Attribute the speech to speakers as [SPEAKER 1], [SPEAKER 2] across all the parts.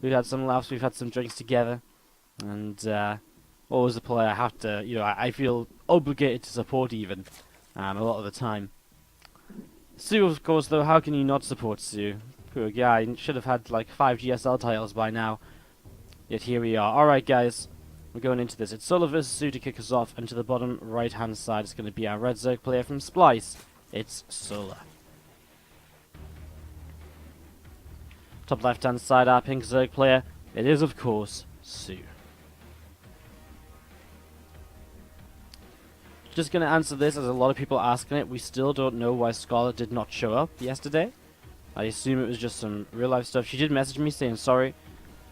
[SPEAKER 1] We've had some laughs, we've had some drinks together, and always a player I have to, I feel obligated to support even, a lot of the time. soO, of course, though, how can you not support soO? Poor guy, he should have had like 5 GSL titles by now. Yet here we are. Alright guys, we're going into this. It's soO vs soO to kick us off, and to the bottom right hand side is going to be our red Zerg player from Splice. It's soO. Top left hand side, our pink Zerg player. It is, of course, soO. Just going to answer this, as a lot of people are asking it. We still don't know why Scarlet did not show up yesterday. I assume it was just some real life stuff. She did message me saying sorry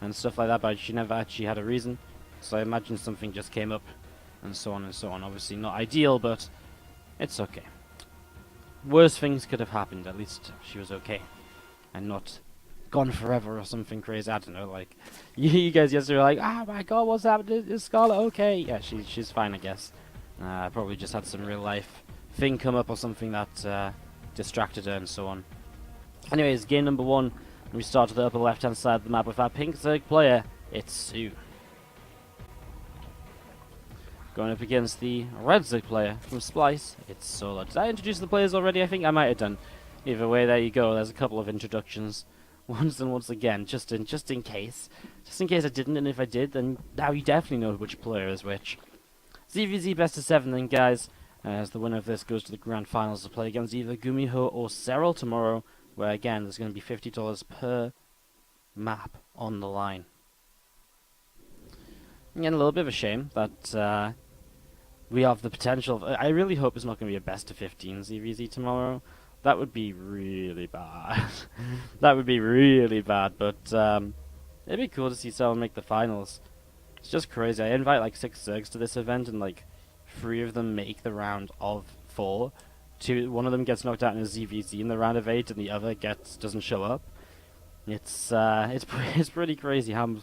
[SPEAKER 1] and stuff like that, but she never actually had a reason. So I imagine something just came up and so on and so on. Obviously not ideal, but it's okay. Worse things could have happened. At least she was okay and not gone forever or something crazy. I don't know, like you guys yesterday were like, oh my god, what's happened? Is Scarlet okay? Yeah, she's fine, I guess. Probably just had some real life thing come up or something that distracted her and so on. Anyways, game number 1. We start at the upper left hand side of the map with our pink Zerg player. It's soO. Going up against the red Zerg player from Splice. It's soO. Did I introduce the players already? I think I might have done. Either way, there you go. There's a couple of introductions. Once and once again, just in case. Just in case I didn't, and if I did, then now you definitely know which player is which. ZvZ best of 7 then, guys, as the winner of this goes to the grand finals to play against either Gumiho or Serral tomorrow, where again there's going to be $50 per map on the line. Again, a little bit of a shame that we have the potential of, I really hope it's not going to be a best of 15 ZvZ tomorrow. That would be really bad. That would be really bad, but it'd be cool to see someone make the finals. It's just crazy. I invite like 6 Zergs to this event, and like 3 of them make the round of 4. One of them gets knocked out in a ZvZ in the round of 8, and the other doesn't show up. It's pretty crazy how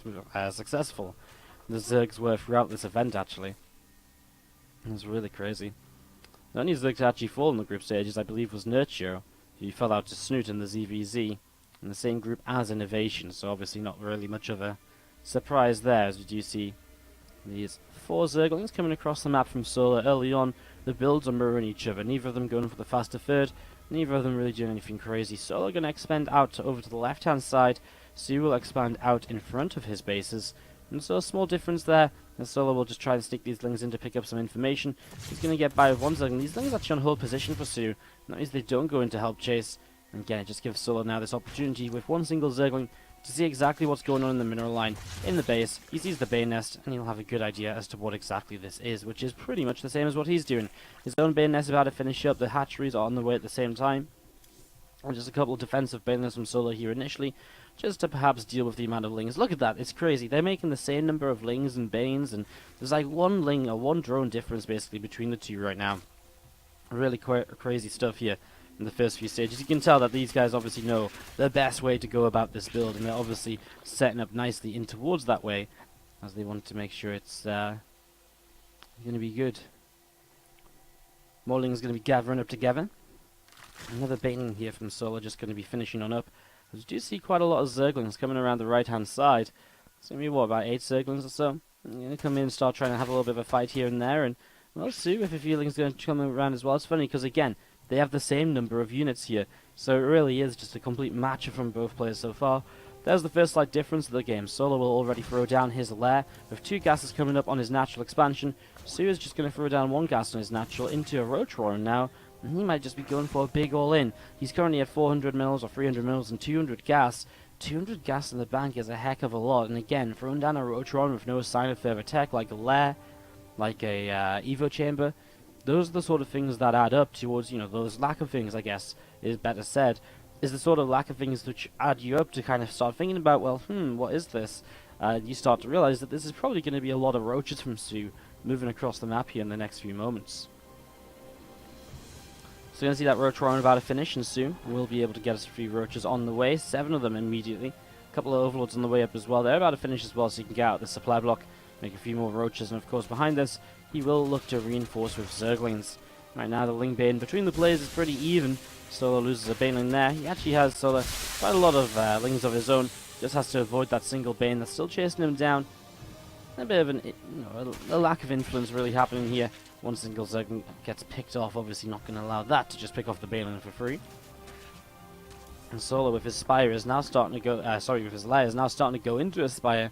[SPEAKER 1] successful the Zergs were throughout this event. Actually, it's really crazy. The only Zerg to actually fall in the group stages, I believe, was Nurture, who fell out to Snoot in the ZvZ in the same group as Innovation. So obviously not really much of a surprise there, as we do see these 4 Zerglings coming across the map from Solar early on. The builds are mirroring each other, neither of them going for the faster third, neither of them really doing anything crazy. Solar going to expand out over to the left hand side, soO will expand out in front of his bases, and so a small difference there, and Solar will just try and stick these lings in to pick up some information. He's going to get by with 1 Zergling. These lings actually on hold position for soO, that means they don't go into help chase, and again it just gives Solar now this opportunity with 1 single Zergling to see exactly what's going on in the mineral line in the base. He sees the Bay Nest, and he'll have a good idea as to what exactly this is, which is pretty much the same as what he's doing. His own Bay Nest is about to finish up, the hatcheries are on the way at the same time. And just a couple of defensive Bay Nests from Solar here initially, just to perhaps deal with the amount of lings. Look at that, it's crazy. They're making the same number of lings and Banes, and there's like 1 ling or 1 drone difference basically between the 2 right now. Really crazy stuff here in the first few stages. You can tell that these guys obviously know the best way to go about this build, and they're obviously setting up nicely in towards that way, as they want to make sure it's going to be good. Morling's going to be gathering up together. Another baiting here from Solar, just going to be finishing on up. As you do see quite a lot of Zerglings coming around the right hand side. It's going to be what, about 8 Zerglings or so? I'm going to come in and start trying to have a little bit of a fight here and there, and we'll see if a few lings going to come around as well. It's funny because again, they have the same number of units here, so it really is just a complete match from both players so far. There's the first slight difference of the game. Solar will already throw down his lair, with 2 gases coming up on his natural expansion. soO is just going to throw down 1 gas on his natural into a Roach Roarer now, and he might just be going for a big all-in. He's currently at 400 mils or 300 mils and 200 gas. 200 gas in the bank is a heck of a lot, and again, throwing down a Roach Roarer with no sign of further tech, like a lair, like a Evo chamber, those are the sort of things that add up towards, those lack of things, I guess, is better said, is the sort of lack of things which add you up to kind of start thinking about, well, what is this? You start to realize that this is probably going to be a lot of roaches from soO moving across the map here in the next few moments. So you're going to see that Roach Roarer about to finish, and soO will be able to get us a few roaches on the way, 7 of them immediately. A couple of Overlords on the way up as well. They're about to finish as well, so you can get out the supply block, make a few more roaches, and of course behind this, he will look to reinforce with Zerglings. Right now the Ling Bane between the players is pretty even. Solar loses a Baneling there. He actually has Solar quite a lot of Lings of his own. Just has to avoid that single Bane that's still chasing him down. A bit of a lack of influence really happening here. One single Zerg gets picked off, obviously not going to allow that to just pick off the Balin for free. And soO with his Spire is now starting to go, with his Lair is now starting to go into a Spire.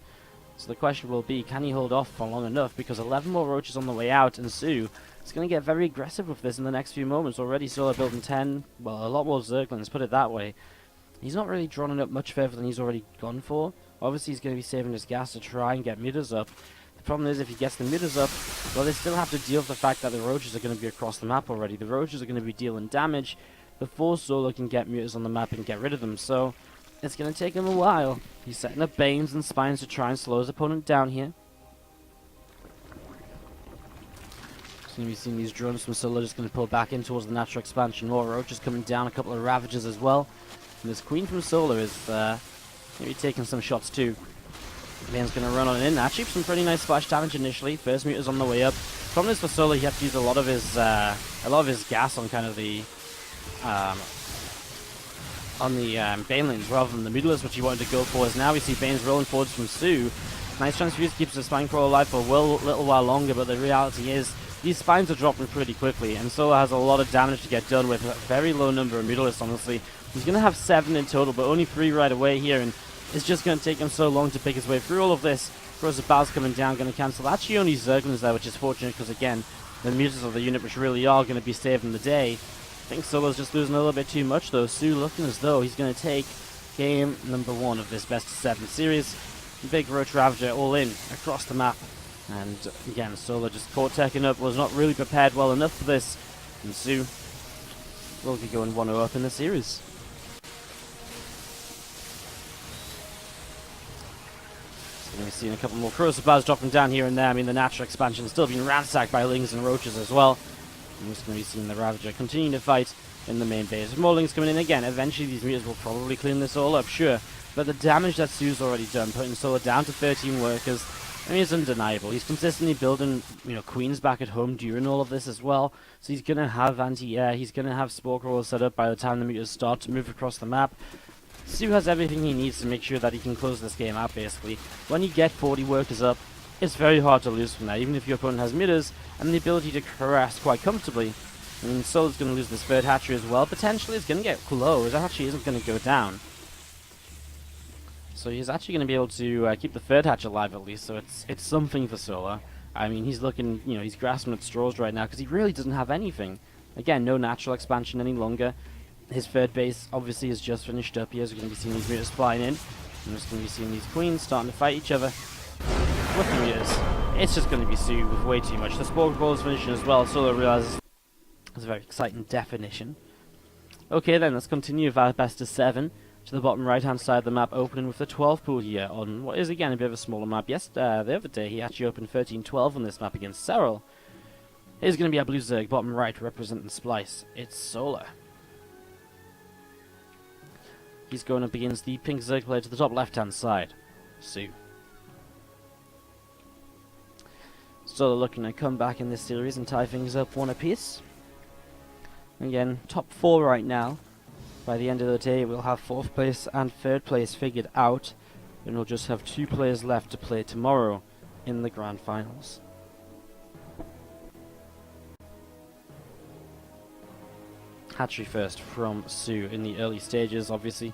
[SPEAKER 1] So the question will be, can he hold off for long enough? Because 11 more roaches on the way out, and soO is going to get very aggressive with this in the next few moments. Already soO building 10, well, a lot more Zerglings, put it that way. He's not really drawn it up much further than he's already gone for. Obviously, he's going to be saving his gas to try and get midders up. The problem is, if he gets the midders up, well, they still have to deal with the fact that the roaches are going to be across the map already. The roaches are going to be dealing damage before soO can get midders on the map and get rid of them. So, it's going to take him a while. He's setting up Banes and Spines to try and slow his opponent down here. So we've seen these drones from soO just going to pull back in towards the natural expansion. More roaches coming down, a couple of Ravagers as well. And this Queen from soO is maybe taking some shots too. Bane's going to run on in. Actually, some pretty nice splash damage initially. First muter's on the way up. Problem is for soO, he had to use a lot of his gas on kind of the Banelings rather than the Mutilus, which he wanted to go for. As now we see Bane's rolling forwards from soO. Nice Transfuse keeps the Spine Crawler alive for a little while longer, but the reality is these Spines are dropping pretty quickly, and soO has a lot of damage to get done with a very low number of Mutilus, honestly. He's going to have 7 in total, but only 3 right away here, and it's just going to take him so long to pick his way through all of this. Crows of Bow's coming down, going to cancel. Actually, only Zerglings there, which is fortunate, because again, the Mutants of the unit, which really are going to be saving the day. I think soO's just losing a little bit too much, though. soO looking as though he's going to take game number 1 of this best of 7 series. Big Roach Ravager all in across the map. And again, soO just caught teching up, was not really prepared well enough for this. And soO will be going 1-0 up in the series. We've seen a couple more Crows of Baz dropping down here and there. I mean, the natural expansion still being ransacked by Lings and Roaches as well. And we're just going to be seeing the Ravager continue to fight in the main base. With more Lings coming in again, eventually these meters will probably clean this all up, sure. But the damage that soO's already done, putting soO down to 13 workers, I mean, it's undeniable. He's consistently building, Queens back at home during all of this as well. So he's going to have anti-air, he's going to have Spore Crawlers set up by the time the meters start to move across the map. soO has everything he needs to make sure that he can close this game out, basically. When you get 40 workers up, it's very hard to lose from that, even if your opponent has midders and the ability to harass quite comfortably. I mean, soO's going to lose this third hatchery as well. Potentially, it's going to get close. That hatchery isn't going to go down. So he's actually going to be able to keep the third hatch alive at least, so it's something for soO. I mean, he's looking, he's grasping at straws right now because he really doesn't have anything. Again, no natural expansion any longer. His third base obviously is just finished up here, so we're going to be seeing these meters flying in. I'm just going to be seeing these Queens starting to fight each other. With the meters, it's just going to be soO with way too much. The Spore Ball is finishing as well, soO realizes it's a very exciting definition. Okay then, let's continue with our best of 7. To the bottom right hand side of the map, opening with the 12 pool here on what is again a bit of a smaller map. Yes, the other day he actually opened 13-12 on this map against Serral. Here's going to be our blue Zerg, bottom right, representing Splice. It's soO. He's going up against the pink Zerg player to the top left hand side, soO. soO looking to come back in this series and tie things up 1 apiece. Again, top 4 right now. By the end of the day, we'll have 4th place and 3rd place figured out, and we'll just have 2 players left to play tomorrow in the Grand Finals. Hatchery first from soO in the early stages, obviously.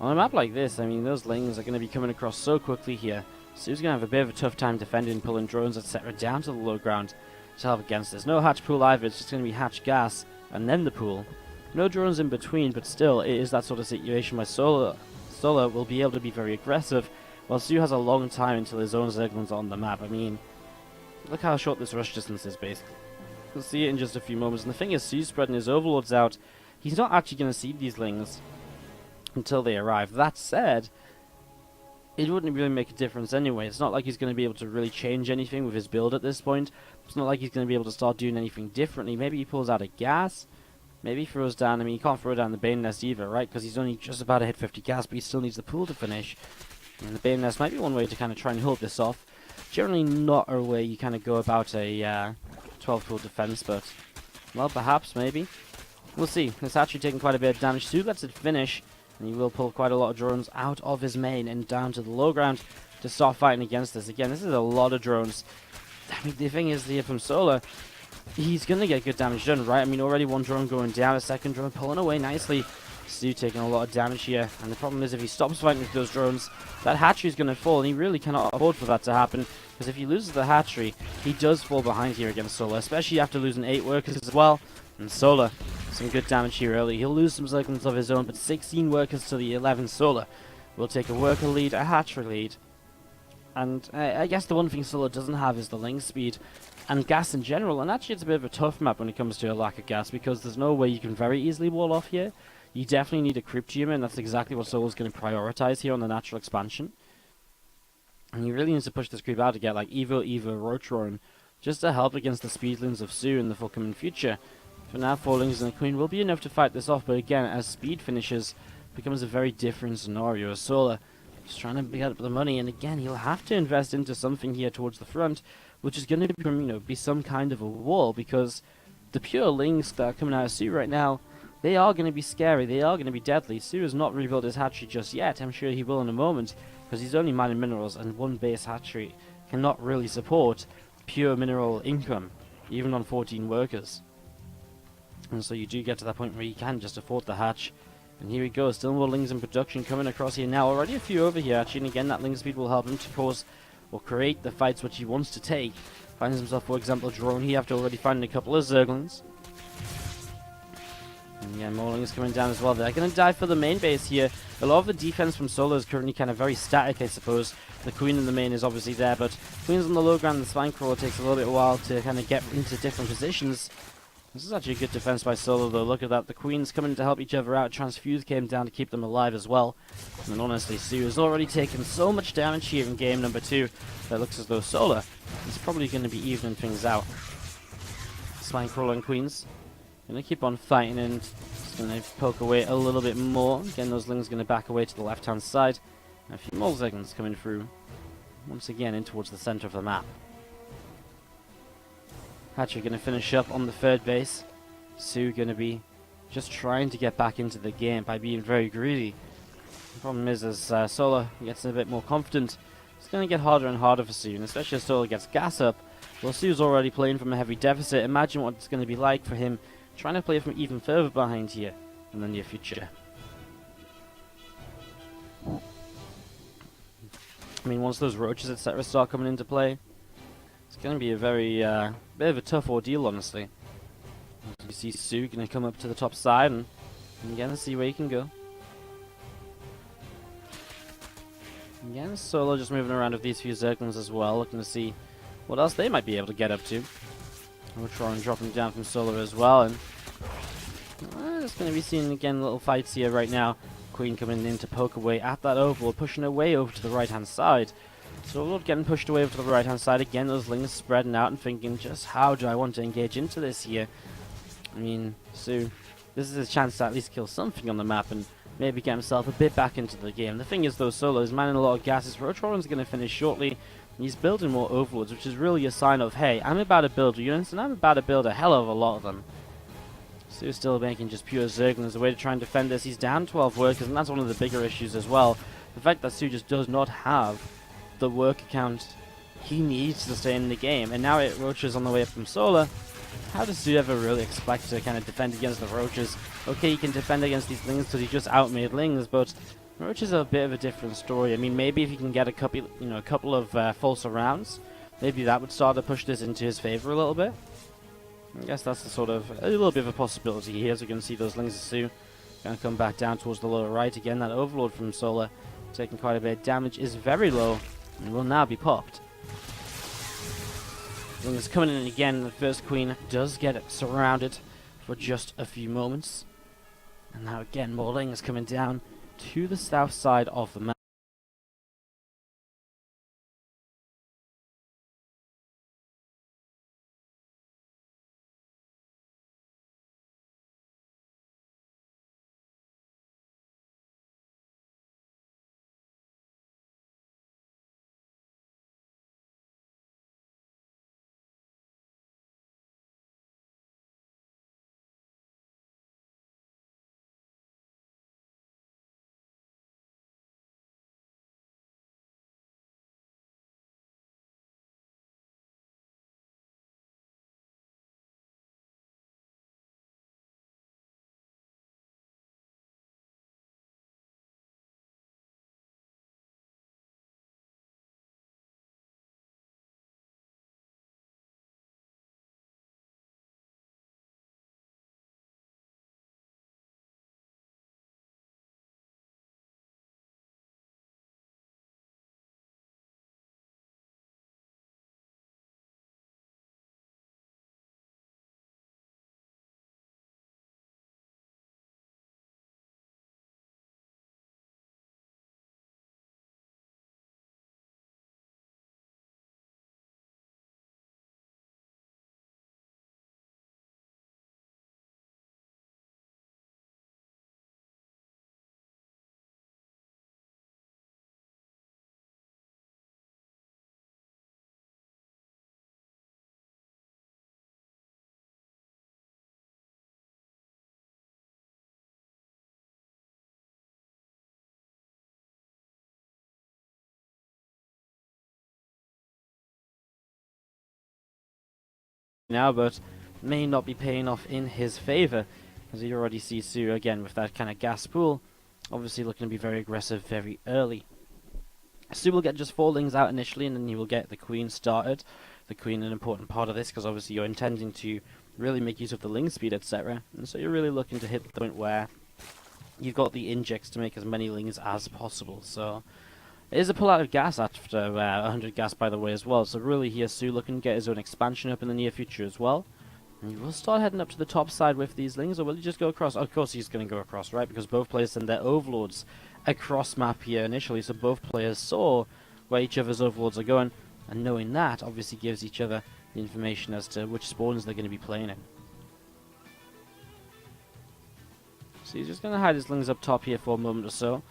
[SPEAKER 1] On a map like this, I mean, those Lings are going to be coming across so quickly here. soO's going to have a bit of a tough time defending, pulling drones, etc. down to the low ground to help against this. No hatch pool either, it's just going to be hatch gas, and then the pool. No drones in between, but still, it is that sort of situation where soO will be able to be very aggressive, while soO has a long time until his own Zerglings are on the map. I mean, look how short this rush distance is, basically. We'll see it in just a few moments. And the thing is, soO's spreading his overlords out. He's not actually going to see these Lings until they arrive. That said, it wouldn't really make a difference anyway. It's not like he's going to be able to really change anything with his build at this point. It's not like he's going to be able to start doing anything differently. Maybe he pulls out a gas. Maybe he throws down, I mean, he can't throw down the Bane Nest either, right? Because he's only just about to hit 50 gas, but he still needs the pool to finish. And the Bane Nest might be one way to kind of try and hold this off. Generally not a way you kind of go about a 12 pool defense, but, well, perhaps, maybe. We'll see. It's actually taking quite a bit of damage. soO lets it finish. And he will pull quite a lot of drones out of his main and down to the low ground to start fighting against this. Again, this is a lot of drones. I mean, the thing is here from soO, he's going to get good damage done, right? I mean, already one drone going down, a second drone pulling away nicely. soO taking a lot of damage here, and the problem is if he stops fighting with those drones, that hatchery is going to fall, and he really cannot afford for that to happen, because if he loses the hatchery, he does fall behind here against soO, especially after losing 8 workers as well. And soO, some good damage here early. He'll lose some seconds of his own, but 16 workers to the 11. soO will take a worker lead, a hatchery lead. And I guess the one thing soO doesn't have is the link speed and gas in general. And actually it's a bit of a tough map when it comes to a lack of gas, because there's no way you can very easily wall off here. You definitely need a creep geoman, and that's exactly what soO is going to prioritize here on the natural expansion. And you really need to push this creep out to get like Evo, Roach just to help against the speedlings of soO in the forthcoming future. For now, 4 lings and a queen will be enough to fight this off, but again, as speed finishes, becomes a very different scenario. soO just trying to get up the money, and again, he'll have to invest into something here towards the front, which is going to be some kind of a wall, because the pure lings that are coming out of soO right now, they are going to be scary, they are going to be deadly. soO has not rebuilt his hatchery just yet. I'm sure he will in a moment, because he's only mining minerals, and one base hatchery cannot really support pure mineral income, even on 14 workers. And so you do get to that point where you can just afford the hatch. And here we go, still more lings in production coming across here now. Already a few over here actually, and again that ling speed will help him to cause or create the fights which he wants to take. Finds himself, for example, a drone here after already finding a couple of zerglings. And yeah, more lings coming down as well. They're going to dive for the main base here. A lot of the defense from soO is currently kind of very static, I suppose. The queen in the main is obviously there, but queen's on the low ground. The spine crawler takes a little bit while to kind of get into different positions. This is actually a good defense by soO, though. Look at that. The queens coming to help each other out. Transfuse came down to keep them alive as well. And honestly, soO has already taken so much damage here in game number 2 that it looks as though soO is probably going to be evening things out. Spine crawler and queens going to keep on fighting, and just going to poke away a little bit more. Again, those lings going to back away to the left-hand side. And a few more seconds coming through once again in towards the center of the map. Hatcher going to finish up on the third base. soO going to be just trying to get back into the game by being very greedy. The problem is, as soO gets a bit more confident, it's going to get harder and harder for soO, and especially as soO gets gas up. Well, soO's already playing from a heavy deficit. Imagine what it's going to be like for him trying to play from even further behind here in the near future. I mean, once those roaches, etc., start coming into play, it's going to be a very bit of a tough ordeal, honestly. You see soO going to come up to the top side and again see where he can go. Again, soO just moving around with these few zerglings as well, looking to see what else they might be able to get up to. Roach dropping down from soO as well, and it's going to be seeing again little fights here right now. Queen coming in to poke away at that overlord, pushing away over to the right hand side. So Overlord getting pushed away over to the right hand side again. Those lings spreading out and thinking, just how do I want to engage into this here? I mean, soO, this is his chance to at least kill something on the map and maybe get himself a bit back into the game. The thing is, though, soO is mining a lot of gases. Roach going to finish shortly. He's building more overlords, which is really a sign of, hey, I'm about to build units, and I'm about to build a hell of a lot of them. soO's still making just pure zerglings as a way to try and defend this. He's down 12 workers, and that's one of the bigger issues as well. The fact that soO just does not have the worker count he needs to stay in the game, and now it roaches on the way up from soO. How does soO ever really expect to kind of defend against the roaches? Okay, he can defend against these lings because he just outmade lings, but roaches are a bit of a different story. I mean, maybe if he can get a couple of false rounds, maybe that would start to push this into his favor a little bit. I guess that's the sort of a little bit of a possibility here. As you can see, those lings of soO going to come back down towards the lower right again. That overlord from soO taking quite a bit of damage is very low and will now be popped. Lings coming in again. The first queen does get surrounded for just a few moments, and now again more lings coming down to the south side of the map. now, but may not be paying off in his favor, as you already see soO again with that kind of gas pool, obviously looking to be very aggressive very early. soO will get just 4 lings out initially, and then you will get the queen started. The queen an important part of this, because obviously you're intending to really make use of the ling speed, etc. And so you're really looking to hit the point where you've got the injects to make as many lings as possible. So it is a pull out of gas after 100 gas, by the way, as well. So really here soO looking to get his own expansion up in the near future as well. And he will start heading up to the top side with these lings, or will he just go across? Of course he's going to go across, right? Because both players send their overlords across map here initially, so both players saw where each other's overlords are going, and knowing that obviously gives each other the information as to which spawns they're going to be playing in. So he's just going to hide his lings up top here for a moment or so.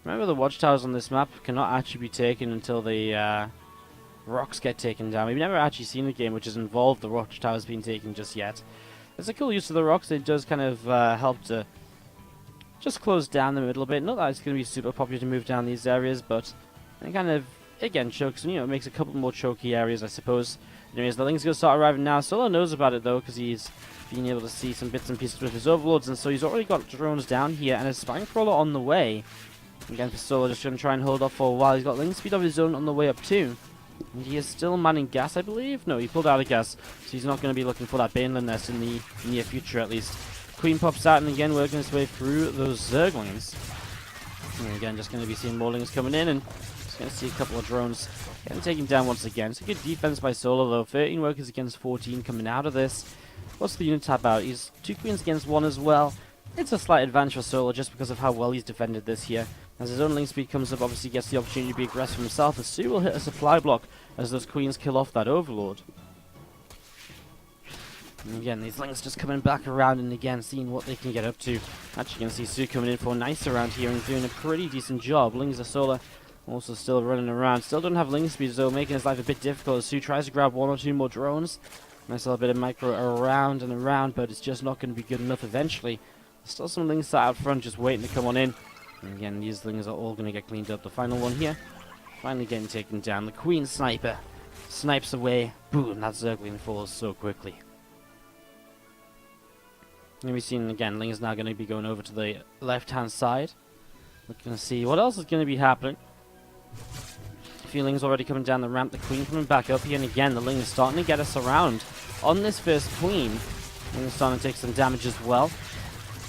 [SPEAKER 1] Remember, the watchtowers on this map cannot actually be taken until the rocks get taken down. We've never actually seen a game which has involved the watchtowers being taken just yet. It's a cool use of the rocks. It does kind of help to just close down them a little bit. Not that it's going to be super popular to move down these areas, but it kind of, again, chokes, and, you know, it makes a couple more choky areas, I suppose. Anyways, the ling's going to start arriving now. soO knows about it, though, because he's being able to see some bits and pieces with his overlords, and so he's already got drones down here, and a spine crawler on the way. Again, for soO, just going to try and hold off for a while. He's got ling speed of his own on the way up, too. And he is still manning gas, I believe? No, he pulled out of gas, so he's not going to be looking for that Baneland nest in the near future, at least. Queen pops out, and again, working his way through those zerglings. And again, just going to be seeing more lings coming in, and just going to see a couple of drones getting taken down once again. It's a good defense by soO, though. 13 workers against 14 coming out of this. What's the unit tab out? He's 2 queens against 1 as well. It's a slight advantage for soO just because of how well he's defended this here. As his own ling speed comes up, obviously gets the opportunity to be aggressive himself, as soO will hit a supply block as those queens kill off that overlord. And again, these lings just coming back around and again seeing what they can get up to. Actually, you can see soO coming in for a nice around here and doing a pretty decent job. Lings are solar, also still running around. Still don't have ling speed, though, making his life a bit difficult as soO tries to grab 1 or 2 more drones. Nice little bit of micro around and around, but it's just not going to be good enough eventually. There's still some lings sat out front just waiting to come on in. And again, these lings are all going to get cleaned up. The final one here, finally getting taken down. The queen sniper snipes away. Boom, that zergling falls so quickly. And we've seen again, Ling is now going to be going over to the left-hand side. We're going to see what else is going to be happening. A few Lings already coming down the ramp. The queen coming back up here, and again, the Ling is starting to get us around on this first queen. Ling is starting to take some damage as well.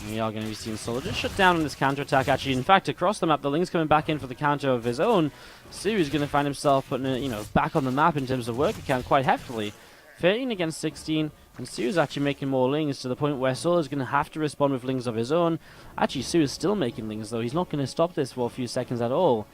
[SPEAKER 1] And we are going to be seeing soO just shut down on this counter-attack, actually. In fact, across the map, the Ling's coming back in for the counter of his own. soO is going to find himself putting it, back on the map in terms of worker count quite heftily. 13 against 16, and soO is actually making more Lings to the point where soO is going to have to respond with Lings of his own. Actually, soO is still making Lings, though. He's not going to stop this for a few seconds at all.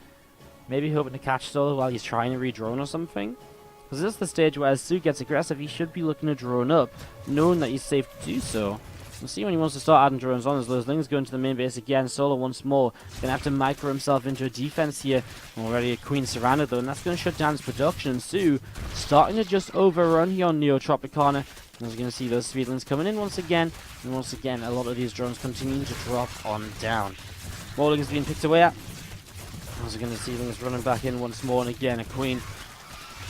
[SPEAKER 1] Maybe hoping to catch soO while he's trying to re-drone or something. Because this is the stage where as soO gets aggressive, he should be looking to drone up, knowing that he's safe to do so. We'll see when he wants to start adding drones on as those Lings go into the main base again. soO once more gonna have to micro himself into a defense here. Already a queen surrounded though, and that's gonna shut down his production. And soO starting to just overrun here on Neotropicana. As we're gonna see those speedlings coming in once again, and once again a lot of these drones continuing to drop on down. More Lings being picked away at. As we're gonna see Lings running back in once more, and again a queen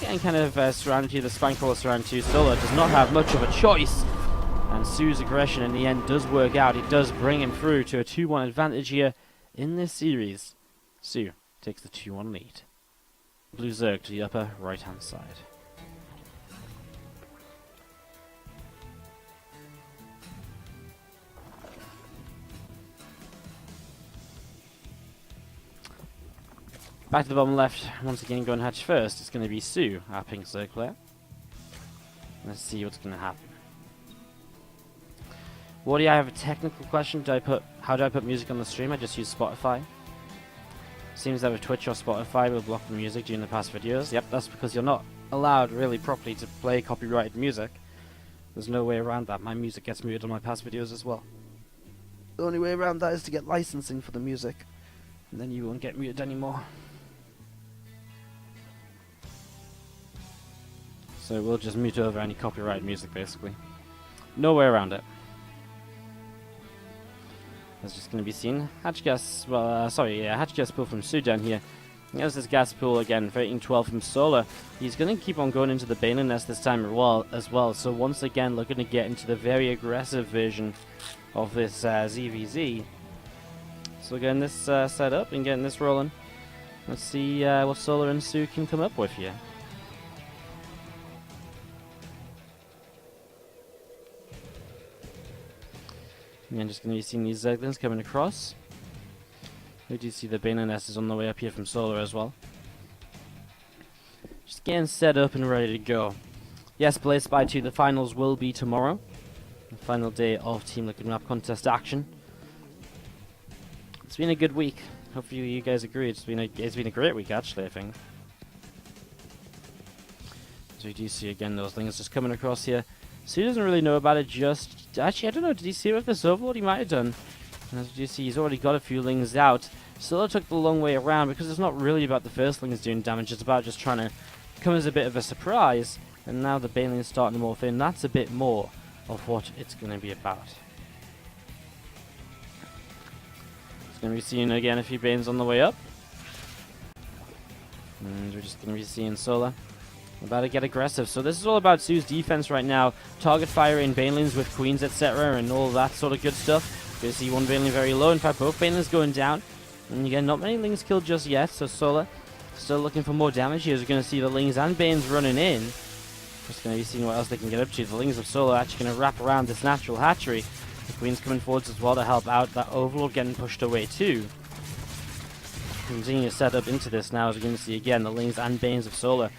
[SPEAKER 1] getting kind of surrounded here. The spine crawler surrounded too. soO does not have much of a choice. And soO's aggression in the end does work out. It does bring him through to a 2-1 advantage here in this series. soO takes the 2-1 lead. Blue Zerg to the upper right hand side. Back to the bottom left, once again going hatch first. It's going to be soO, our pink Zerg player. Let's see what's going to happen. Wardy, I have a technical question. How do I put music on the stream? I just use Spotify. Seems that with Twitch or Spotify will block the music during the past videos. Yep, that's because you're not allowed really properly to play copyrighted music. There's no way around that. My music gets muted on my past videos as well. The only way around that is to get licensing for the music, and then you won't get muted anymore. So we'll just mute over any copyrighted music basically. No way around it. That's just going to be seen. Hatch gas, hatch gas pull from soO down here. There's this gas pool again, rating 12 from soO. He's going to keep on going into the Baneling Nest this time as well. So once again, looking to get into the very aggressive version of this ZvZ. So getting this set up and getting this rolling. Let's see what soO and soO can come up with here. And I'm just going to be seeing these Zeglings coming across. We do see the Baneling Nest is on the way up here from soO as well. Just getting set up and ready to go. Yes, Blaze Spy 2, the finals will be tomorrow. The final day of Team Liquid Map contest action. It's been a good week. Hopefully you guys agree. It's been a great week actually, I think. So you do see again those things just coming across here. soO doesn't really know about it just... Actually, I don't know, did he see it with this overload? He might have done. And as you see, he's already got a few lings out. soO took the long way around because it's not really about the first lings doing damage, it's about just trying to come as a bit of a surprise. And now the Baneling is starting to morph in. That's a bit more of what it's going to be about. It's going to be seeing again a few Banes on the way up. And we're just going to be seeing soO about to get aggressive. So this is all about soO's defense right now. Target firing Banelings with queens, etc. and all that sort of good stuff. You see one Baneling very low. In fact, both Banelings going down. And again, not many Lings killed just yet. So soO still looking for more damage here. As we're going to see the Lings and Banes running in. Just going to be seeing what else they can get up to. The Lings of soO are actually going to wrap around this natural hatchery. The Queen's coming forwards as well to help out. That Overlord getting pushed away too. Continuing to set up into this now. As we're going to see again, the Lings and Banes of soO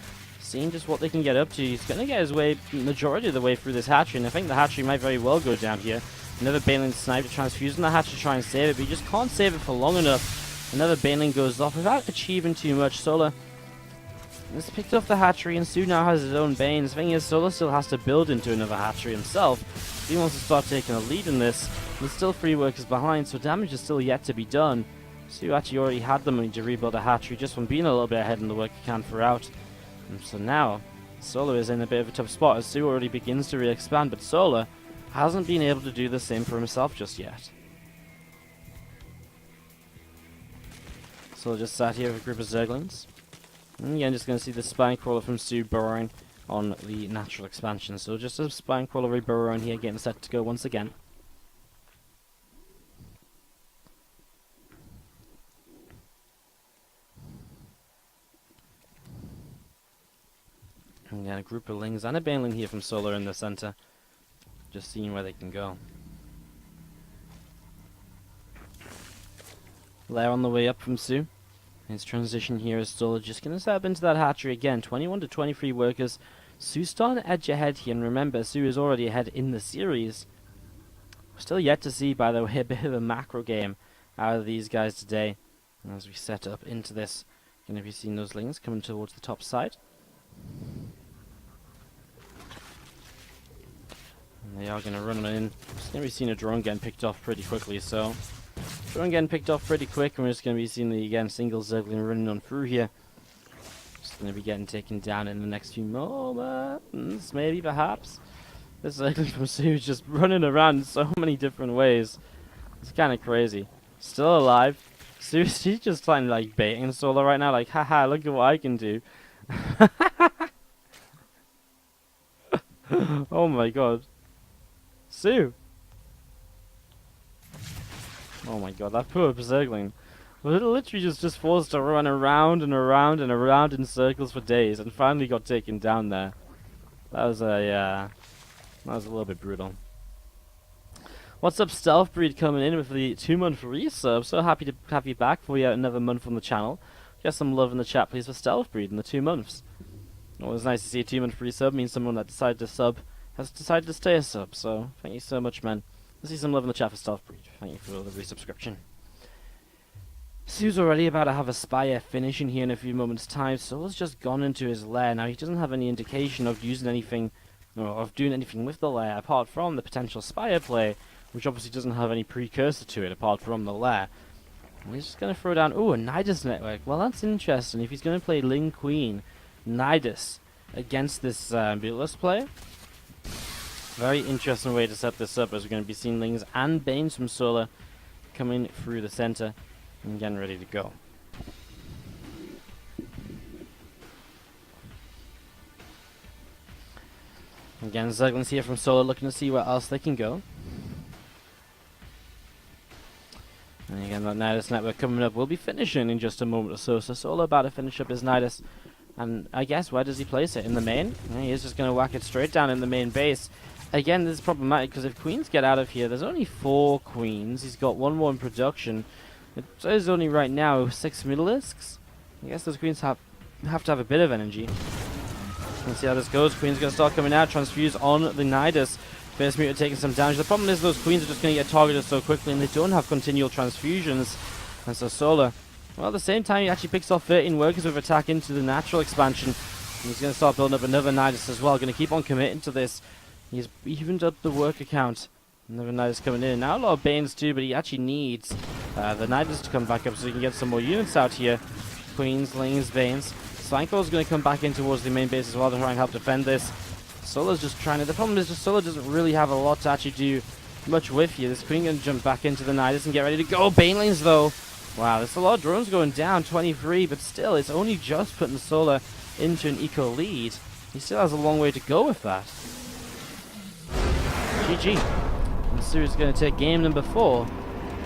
[SPEAKER 1] seeing just what they can get up to. He's going to get his way majority of the way through this hatchery. And I think the hatchery might very well go down here. Another Baneling sniper transfusing the hatch to try and save it, but he just can't save it for long enough. Another Baneling goes off without achieving too much. soO has picked off the hatchery, and soO now has his own Banes. The thing is, soO still has to build into another hatchery himself. If he wants to start taking a lead in this, there's still 3 workers behind, so damage is still yet to be done. soO actually already had the money to rebuild a hatchery just from being a little bit ahead in the work he can for out. And so now, soO is in a bit of a tough spot as soO already begins to re-expand, but soO hasn't been able to do the same for himself just yet. soO just sat here with a group of Zerglings. And again, just going to see the Spine Crawler from soO burrowing on the natural expansion. So just a Spine Crawler burrowing here, getting set to go once again. And again, a group of Lings and a Baneling here from soO in the center. Just seeing where they can go. Lair on the way up from soO. His transition here is still just going to set up into that hatchery again. 21 to 23 workers. soO's starting to edge ahead here. And remember, soO is already ahead in the series. We're still yet to see, by the way, a bit of a macro game out of these guys today. And as we set up into this, going to be seeing those Lings coming towards the top side. And they are going to run in. Just going to be seeing a drone getting picked off pretty quickly, so... Drone getting picked off pretty quick, and we're just going to be seeing the, again, single Zergling running on through here. Just going to be getting taken down in the next few moments, maybe, perhaps. This Zergling from soO is just running around in so many different ways. It's kind of crazy. Still alive. Seriously, just trying to, like, baiting soO right now, like, haha, look at what I can do. Oh my god. soO! Oh my god, that poor Zergling was literally just forced to run around and around and around in circles for days, and finally got taken down there. That was a little bit brutal. What's up, Stealth Breed, coming in with the 2-month resub. So happy to have you back for yet another month on the channel. Get some love in the chat, please, for Stealth Breed in the 2 months. Always nice to see a 2-month resub. Means someone that decided to sub has decided to stay a sub. So thank you so much, man. Let's see some love in the chat for Stealth Breed. Thank you for the resubscription. soO's already about to have a Spire finish in here in a few moments' time. soO's just gone into his lair. Now, he doesn't have any indication of using anything, or of doing anything with the lair, apart from the potential Spire play, which obviously doesn't have any precursor to it, apart from the lair. And he's just going to throw down, ooh, a Nidus network. Well, that's interesting. If he's going to play Ling Queen, Nidus, against this Beatless player, very interesting way to set this up, as we're going to be seeing Lings and Banes from soO coming through the center and getting ready to go. Again, Zerglings here from soO looking to see where else they can go. And again, that Nidus network coming up will be finishing in just a moment or so. So soO about to finish up his Nidus. And I guess, where does he place it? In the main? Yeah, he is just going to whack it straight down in the main base. Again, this is problematic because if queens get out of here, there's only 4 queens. He's got 1 more in production. It says only right now 6 Middlisks. I guess those queens have to have a bit of energy. Let's see how this goes. Queen's going to start coming out. Transfuse on the Nidus. First meter taking some damage. The problem is those queens are just going to get targeted so quickly and they don't have continual transfusions. And so soO, well, at the same time, he actually picks off 13 workers with attack into the natural expansion. And he's going to start building up another Nidus as well. Going to keep on committing to this. He's evened up the worker count. Another Nidus coming in. Now a lot of Banes too, but he actually needs the Nidus to come back up so he can get some more units out here. Queens, Lings, Banes. Svanko's going to come back in towards the main base as well to try and help defend this. soO's just trying to... The problem is just soO doesn't really have a lot to actually do much with here. This Queen going to jump back into the Nidus and get ready to go. Banelings though. Wow, there's a lot of drones going down. 23, but still, it's only just putting soO into an eco lead. He still has a long way to go with that. GG. And soO is going to take game number 4.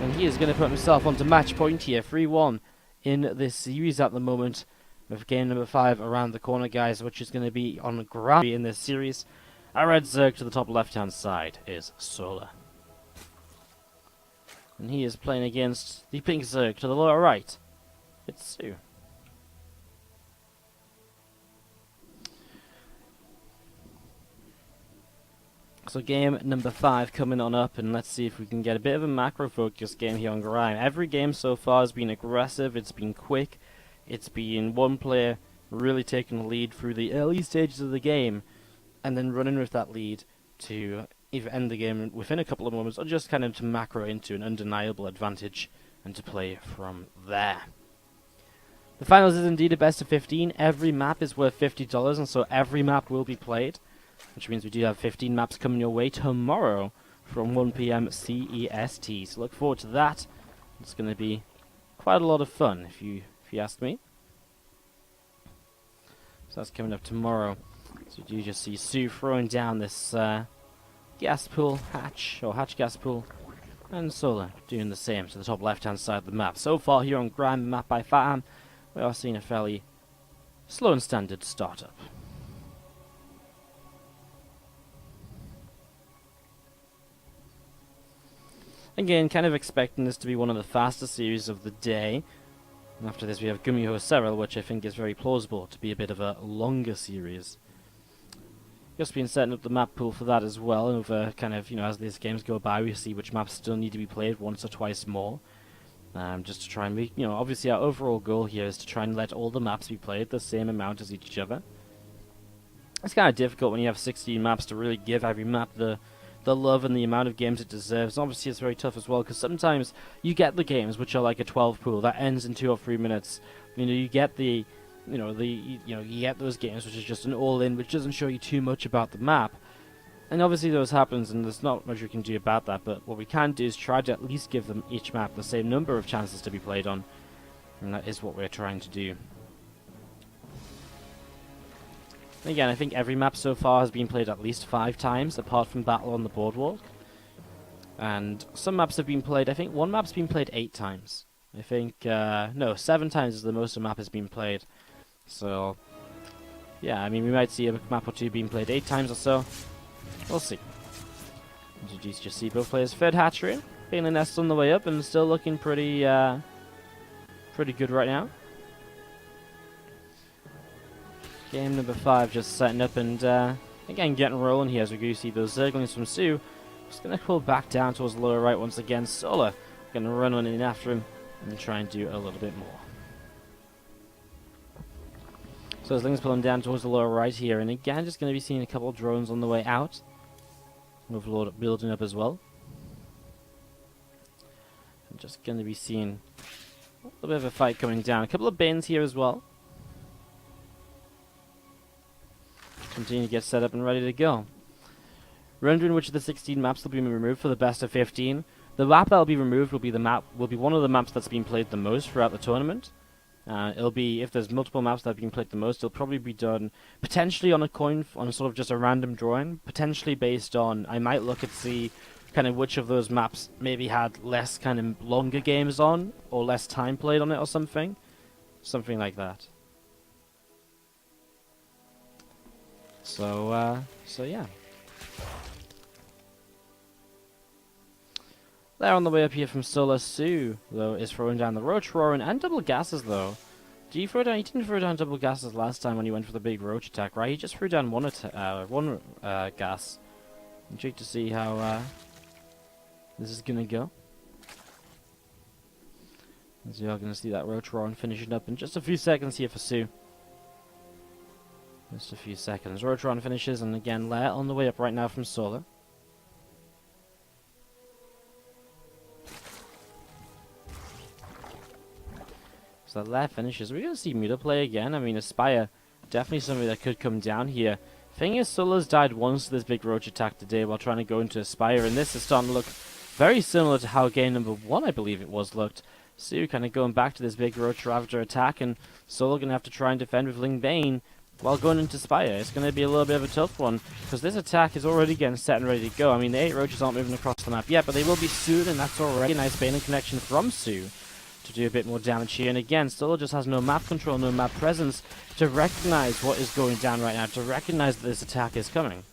[SPEAKER 1] And he is going to put himself onto match point here. 3-1 in this series at the moment. With game number 5 around the corner, guys, which is going to be on ground in this series. Our red Zerg to the top left-hand side is soO. And he is playing against the pink Zerg to the lower right. It's soO. So game number 5 coming on up, and let's see if we can get a bit of a macro-focused game here on Grime. Every game so far has been aggressive, it's been quick. It's been one player really taking the lead through the early stages of the game and then running with that lead to either end the game within a couple of moments or just kind of to macro into an undeniable advantage and to play from there. The finals is indeed a best of 15. Every map is worth $50 and so every map will be played, which means we do have 15 maps coming your way tomorrow from 1 PM CEST. So look forward to that. It's going to be quite a lot of fun if you ask me. So that's coming up tomorrow. So you just see soO throwing down this gas pool hatch, or hatch gas pool, and soO doing the same to the top left hand side of the map. So far here on Grime, map by Fatham, we are seeing a fairly slow and standard startup. Again, kind of expecting this to be one of the fastest series of the day. After this we have Gumiho Serral, which I think is very plausible to be a bit of a longer series. Just been setting up the map pool for that as well, over kind of, as these games go by we see which maps still need to be played once or twice more. Just to try and make, obviously our overall goal here is to try and let all the maps be played the same amount as each other. It's kind of difficult when you have 16 maps to really give every map the love and the amount of games it deserves. And obviously it's very tough as well because sometimes you get the games which are like a 12 pool that ends in 2 or 3 minutes. You get the you get those games which is just an all-in which doesn't show you too much about the map. And obviously those happens and there's not much we can do about that, but what we can do is try to at least give them each map the same number of chances to be played on. And that is what we're trying to do. Again, I think every map so far has been played at least 5 times, apart from Battle on the Boardwalk. And some maps have been played, I think one map's been played 8 times. I think, no, 7 times is the most a map has been played. So, yeah, I mean, we might see a map or 2 being played 8 times or so. We'll see. As you just see both players third hatchery, being a nest on the way up and still looking pretty good right now. Game number 5 just setting up and again getting rolling here as we go see those Zerglings from soO. Just going to pull back down towards the lower right once again. soO going to run on in after him and try and do a little bit more. So Zerglings pulling down towards the lower right here, and again just going to be seeing a couple of drones on the way out. Overlord building up as well. I'm just going to be seeing a little bit of a fight coming down. A couple of Banes here as well. Continue to get set up and ready to go. Rendering which of the 16 maps will be removed for the best of 15. The map that will be removed will be one of the maps that's been played the most throughout the tournament. It'll be, if there's multiple maps that have been played the most, it'll probably be done potentially on a coin, on sort of just a random drawing, potentially based on, I might look at see kind of which of those maps maybe had less kind of longer games on, or less time played on it or something. Something like that. So yeah. There on the way up here from soO, though, is throwing down the Roach Roaring and double gases, though. He didn't throw down double gases last time when he went for the big Roach attack, right? He just threw down one gas. Intrigued to see how this is gonna go. As we are gonna see that Roach Roaring finishing up in just a few seconds here for soO. Just a few seconds. Roach Roaring finishes, and again, Lair on the way up right now from soO. So that Lair finishes. We're going to see Muta play again. I mean, Aspire, definitely somebody that could come down here. Thing is, soO's died once to this big Roach attack today while trying to go into Aspire, and this is starting to look very similar to how game number 1, I believe it was, looked. soO kind of going back to this big Roach Ravager attack, and soO going to have to try and defend with Ling Bane while going into Spire. It's going to be a little bit of a tough one, because this attack is already getting set and ready to go. I mean, the 8 Roaches aren't moving across the map yet, but they will be soon, and that's already a nice Bane connection from soO to do a bit more damage here. And again, soO just has no map control, no map presence to recognize what is going down right now, to recognize that this attack is coming.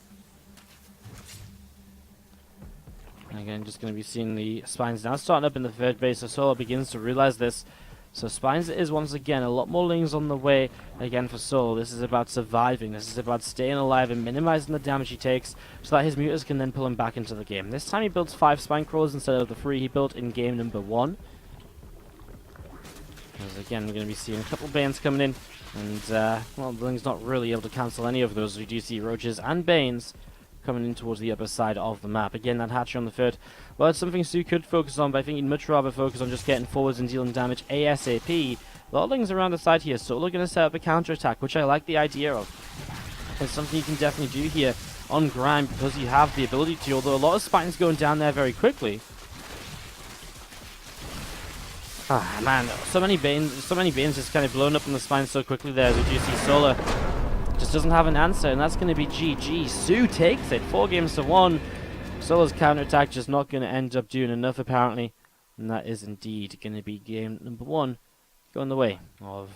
[SPEAKER 1] And again, just going to be seeing the Spines now starting up in the third base, so soO begins to realize this. So Spines is once again a lot more Lings on the way again for soO. This is about surviving, this is about staying alive and minimizing the damage he takes so that his mutas can then pull him back into the game. This time he builds 5 Spine Crawlers instead of the 3 he built in game number 1. As again, we're going to be seeing a couple of Banes coming in, and well, the Ling's not really able to cancel any of those. We do see Roaches and Banes coming in towards the upper side of the map. Again, that Hatchery on the third. Well, it's something soO could focus on, but I think he'd much rather focus on just getting forwards and dealing damage ASAP. A lot of Lings around the side here, so we're going to set up a counter attack, which I like the idea of. It's something you can definitely do here on Grime because you have the ability to, although a lot of Spines going down there very quickly. Ah, man, so many Banes just kind of blown up in the spine so quickly there, as we do see soO just doesn't have an answer, and that's going to be GG. soO takes it, 4 games to 1. soO's counterattack just not going to end up doing enough, apparently, and that is indeed going to be game number 1 going the way of